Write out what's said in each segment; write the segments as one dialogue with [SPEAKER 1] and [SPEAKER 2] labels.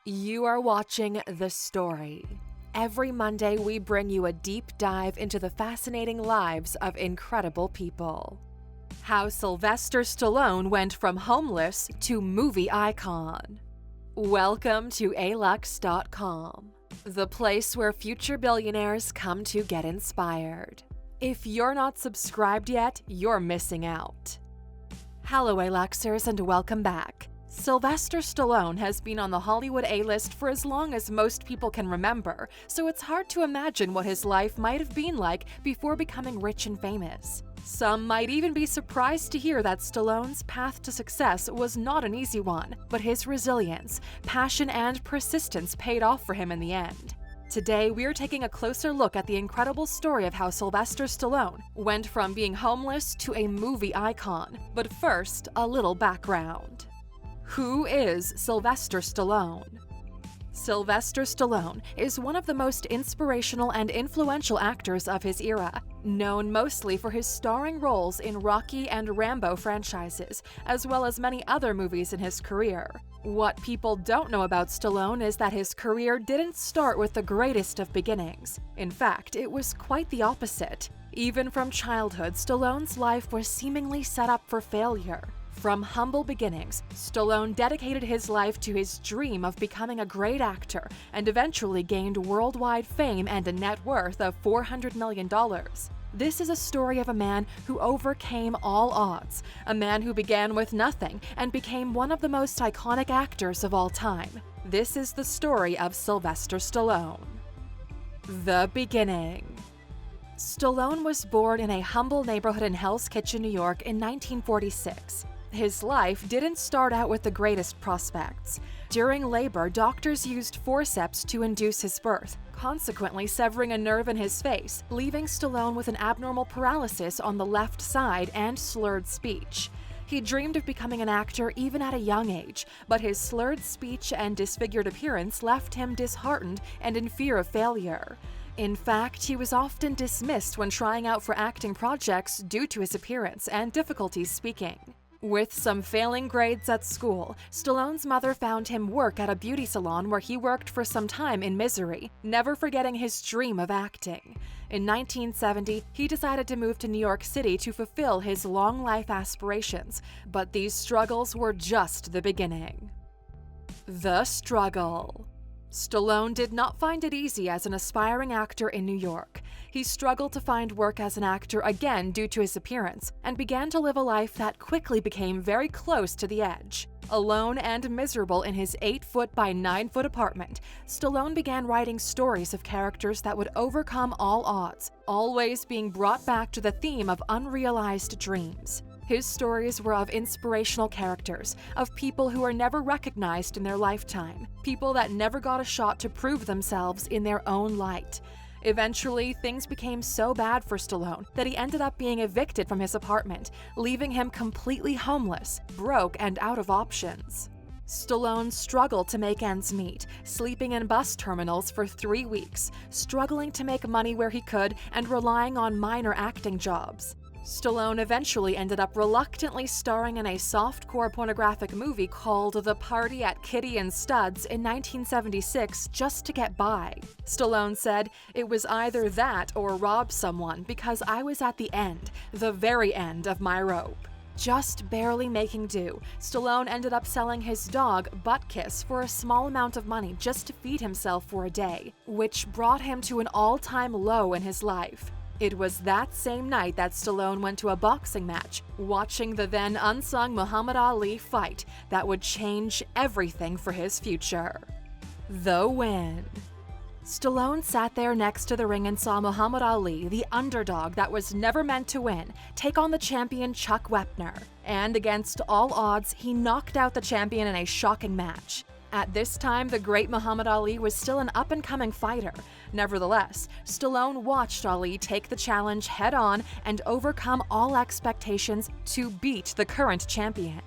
[SPEAKER 1] You are watching The Story. Every Monday, we bring you a deep dive into the fascinating lives of incredible people. How Sylvester Stallone went from homeless to movie icon. Welcome to Alux.com, the place where future billionaires come to get inspired. If you're not subscribed yet, you're missing out. Hello, Aluxers, and welcome back. Sylvester Stallone has been on the Hollywood A-list for as long as most people can remember, so it's hard to imagine what his life might have been like before becoming rich and famous. Some might even be surprised to hear that Stallone's path to success was not an easy one, but his resilience, passion, and persistence paid off for him in the end. Today, we're taking a closer look at the incredible story of how Sylvester Stallone went from being homeless to a movie icon. But first, a little background. Who is Sylvester Stallone? Sylvester Stallone is one of the most inspirational and influential actors of his era, known mostly for his starring roles in Rocky and Rambo franchises, as well as many other movies in his career. What people don't know about Stallone is that his career didn't start with the greatest of beginnings. In fact, it was quite the opposite. Even from childhood, Stallone's life was seemingly set up for failure. From humble beginnings, Stallone dedicated his life to his dream of becoming a great actor and eventually gained worldwide fame and a net worth of $400 million. This is a story of a man who overcame all odds, a man who began with nothing and became one of the most iconic actors of all time. This is the story of Sylvester Stallone. The beginning. Stallone was born in a humble neighborhood in Hell's Kitchen, New York in 1946. His life didn't start out with the greatest prospects. During labor, doctors used forceps to induce his birth, consequently severing a nerve in his face, leaving Stallone with an abnormal paralysis on the left side and slurred speech. He dreamed of becoming an actor even at a young age, but his slurred speech and disfigured appearance left him disheartened and in fear of failure. In fact, he was often dismissed when trying out for acting projects due to his appearance and difficulties speaking. With some failing grades at school, Stallone's mother found him work at a beauty salon where he worked for some time in misery, never forgetting his dream of acting. In 1970, he decided to move to New York City to fulfill his long life aspirations, but these struggles were just the beginning. The struggle. Stallone did not find it easy as an aspiring actor in New York. He struggled to find work as an actor again due to his appearance, and began to live a life that quickly became very close to the edge. Alone and miserable in his 8-foot by 9-foot apartment, Stallone began writing stories of characters that would overcome all odds, always being brought back to the theme of unrealized dreams. His stories were of inspirational characters, of people who were never recognized in their lifetime, people that never got a shot to prove themselves in their own light. Eventually, things became so bad for Stallone that he ended up being evicted from his apartment, leaving him completely homeless, broke, and out of options. Stallone struggled to make ends meet, sleeping in bus terminals for 3 weeks, struggling to make money where he could, and relying on minor acting jobs. Stallone eventually ended up reluctantly starring in a softcore pornographic movie called The Party at Kitty and Studs in 1976 just to get by. Stallone said, "It was either that or rob someone because I was at the end, the very end of my rope." Just barely making do, Stallone ended up selling his dog, Buttkiss, for a small amount of money just to feed himself for a day, which brought him to an all-time low in his life. It was that same night that Stallone went to a boxing match, watching the then unsung Muhammad Ali fight that would change everything for his future. The win. Stallone sat there next to the ring and saw Muhammad Ali, the underdog that was never meant to win, take on the champion Chuck Wepner. And against all odds, he knocked out the champion in a shocking match. At this time, the great Muhammad Ali was still an up-and-coming fighter. Nevertheless, Stallone watched Ali take the challenge head-on and overcome all expectations to beat the current champion.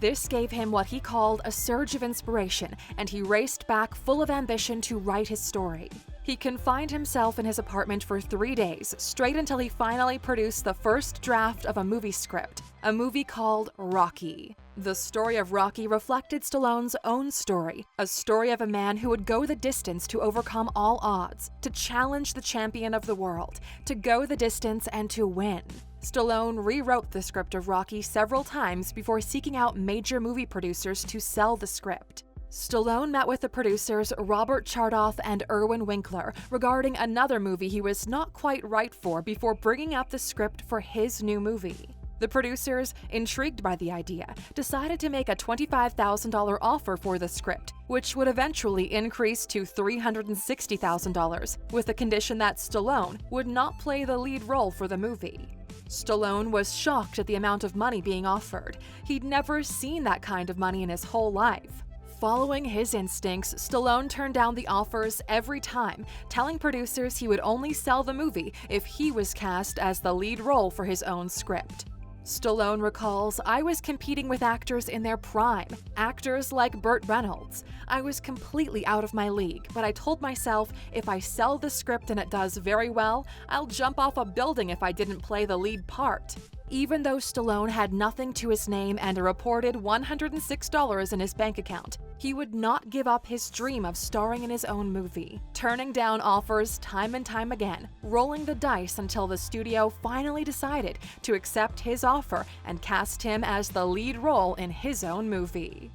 [SPEAKER 1] This gave him what he called a surge of inspiration, and he raced back full of ambition to write his story. He confined himself in his apartment for 3 days, straight until he finally produced the first draft of a movie script, a movie called Rocky. The story of Rocky reflected Stallone's own story, a story of a man who would go the distance to overcome all odds, to challenge the champion of the world, to go the distance and to win. Stallone rewrote the script of Rocky several times before seeking out major movie producers to sell the script. Stallone met with the producers Robert Chardoff and Irwin Winkler regarding another movie he was not quite right for before bringing up the script for his new movie. The producers, intrigued by the idea, decided to make a $25,000 offer for the script, which would eventually increase to $360,000, with the condition that Stallone would not play the lead role for the movie. Stallone was shocked at the amount of money being offered. He'd never seen that kind of money in his whole life. Following his instincts, Stallone turned down the offers every time, telling producers he would only sell the movie if he was cast as the lead role for his own script. Stallone recalls, "I was competing with actors in their prime, actors like Burt Reynolds. I was completely out of my league, but I told myself if I sell the script and it does very well, I'll jump off a building if I didn't play the lead part." Even though Stallone had nothing to his name and a reported $106 in his bank account, he would not give up his dream of starring in his own movie, turning down offers time and time again, rolling the dice until the studio finally decided to accept his offer and cast him as the lead role in his own movie.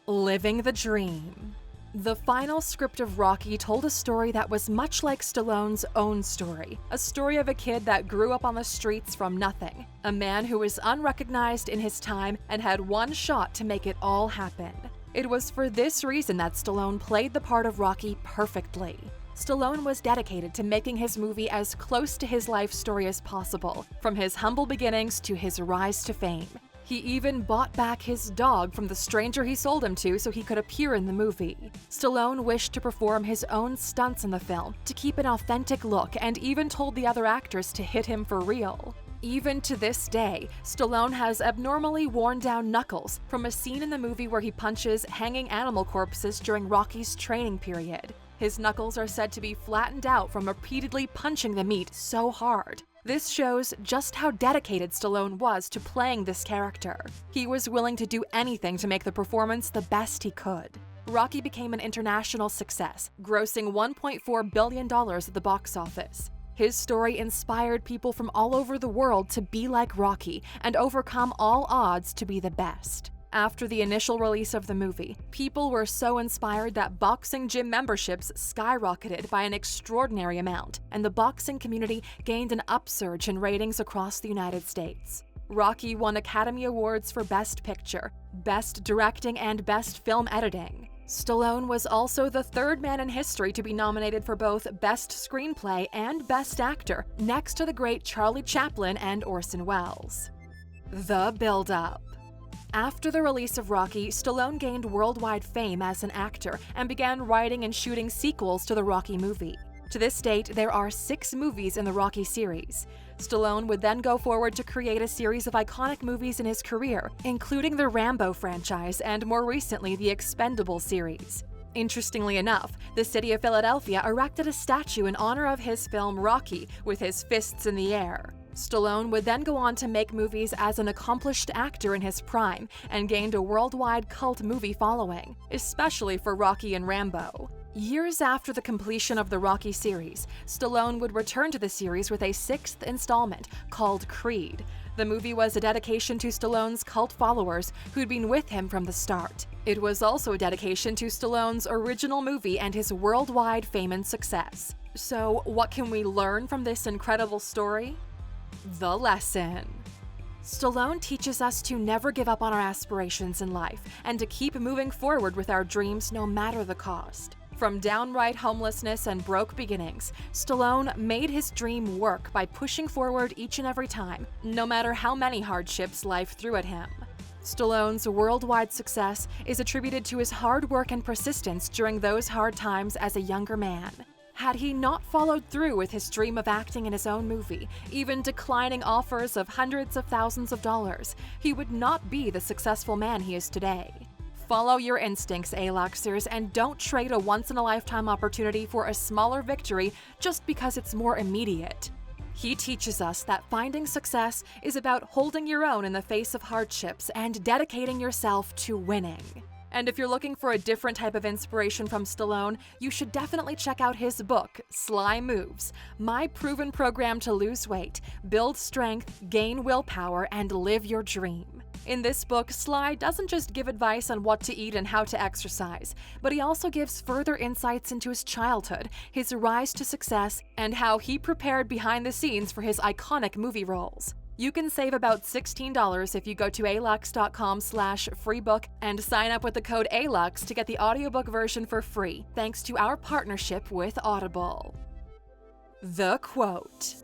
[SPEAKER 1] Living the dream. The final script of Rocky told a story that was much like Stallone's own story, a story of a kid that grew up on the streets from nothing, a man who was unrecognized in his time and had one shot to make it all happen. It was for this reason that Stallone played the part of Rocky perfectly. Stallone was dedicated to making his movie as close to his life story as possible, from his humble beginnings to his rise to fame. He even bought back his dog from the stranger he sold him to so he could appear in the movie. Stallone wished to perform his own stunts in the film to keep an authentic look and even told the other actors to hit him for real. Even to this day, Stallone has abnormally worn down knuckles from a scene in the movie where he punches hanging animal corpses during Rocky's training period. His knuckles are said to be flattened out from repeatedly punching the meat so hard. This shows just how dedicated Stallone was to playing this character. He was willing to do anything to make the performance the best he could. Rocky became an international success, grossing $1.4 billion at the box office. His story inspired people from all over the world to be like Rocky and overcome all odds to be the best. After the initial release of the movie, people were so inspired that boxing gym memberships skyrocketed by an extraordinary amount, and the boxing community gained an upsurge in ratings across the United States. Rocky won Academy Awards for Best Picture, Best Directing, and Best Film Editing. Stallone was also the third man in history to be nominated for both Best Screenplay and Best Actor, next to the great Charlie Chaplin and Orson Welles. The build-up. After the release of Rocky, Stallone gained worldwide fame as an actor and began writing and shooting sequels to the Rocky movie. To this date, there are 6 movies in the Rocky series. Stallone would then go forward to create a series of iconic movies in his career, including the Rambo franchise and more recently the Expendables series. Interestingly enough, the city of Philadelphia erected a statue in honor of his film Rocky with his fists in the air. Stallone would then go on to make movies as an accomplished actor in his prime and gained a worldwide cult movie following, especially for Rocky and Rambo. Years after the completion of the Rocky series, Stallone would return to the series with a 6th installment called Creed. The movie was a dedication to Stallone's cult followers who'd been with him from the start. It was also a dedication to Stallone's original movie and his worldwide fame and success. So, what can we learn from this incredible story? The lesson. Stallone teaches us to never give up on our aspirations in life and to keep moving forward with our dreams no matter the cost. From downright homelessness and broke beginnings, Stallone made his dream work by pushing forward each and every time, no matter how many hardships life threw at him. Stallone's worldwide success is attributed to his hard work and persistence during those hard times as a younger man. Had he not followed through with his dream of acting in his own movie, even declining offers of hundreds of thousands of dollars, he would not be the successful man he is today. Follow your instincts, Aluxers, and don't trade a once-in-a-lifetime opportunity for a smaller victory just because it's more immediate. He teaches us that finding success is about holding your own in the face of hardships and dedicating yourself to winning. And if you're looking for a different type of inspiration from Stallone, you should definitely check out his book, Sly Moves: My Proven Program to Lose Weight, Build Strength, Gain Willpower, and Live Your Dream. In this book, Sly doesn't just give advice on what to eat and how to exercise, but he also gives further insights into his childhood, his rise to success, and how he prepared behind the scenes for his iconic movie roles. You can save about $16 if you go to Alux.com/freebook and sign up with the code ALUX to get the audiobook version for free, thanks to our partnership with Audible. The quote.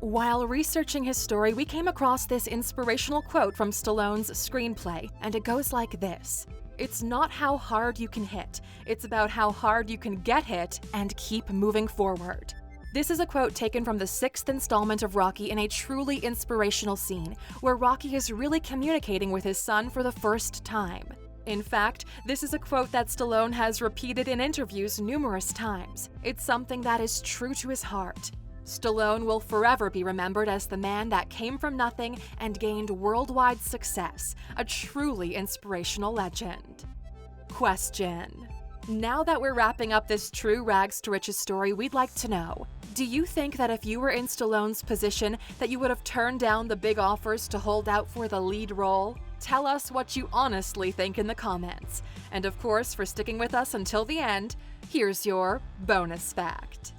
[SPEAKER 1] While researching his story, we came across this inspirational quote from Stallone's screenplay, and it goes like this: "It's not how hard you can hit, it's about how hard you can get hit and keep moving forward." This is a quote taken from the 6th installment of Rocky in a truly inspirational scene, where Rocky is really communicating with his son for the first time. In fact, this is a quote that Stallone has repeated in interviews numerous times. It's something that is true to his heart. Stallone will forever be remembered as the man that came from nothing and gained worldwide success, a truly inspirational legend. Question. Now that we're wrapping up this true rags to riches story, we'd like to know, do you think that if you were in Stallone's position that you would have turned down the big offers to hold out for the lead role? Tell us what you honestly think in the comments. And of course, for sticking with us until the end, here's your bonus fact.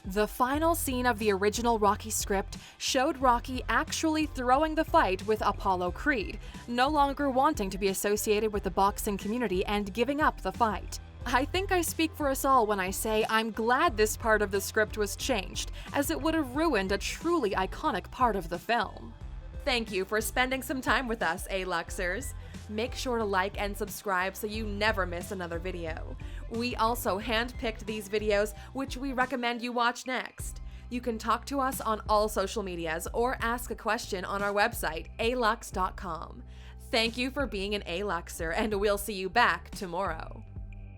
[SPEAKER 1] The final scene of the original Rocky script showed Rocky actually throwing the fight with Apollo Creed, no longer wanting to be associated with the boxing community and giving up the fight. I think I speak for us all when I say I'm glad this part of the script was changed, as it would have ruined a truly iconic part of the film. Thank you for spending some time with us, Aluxers. Make sure to like and subscribe so you never miss another video. We also handpicked these videos, which we recommend you watch next. You can talk to us on all social medias or ask a question on our website, Alux.com. Thank you for being an Aluxer, and we'll see you back tomorrow.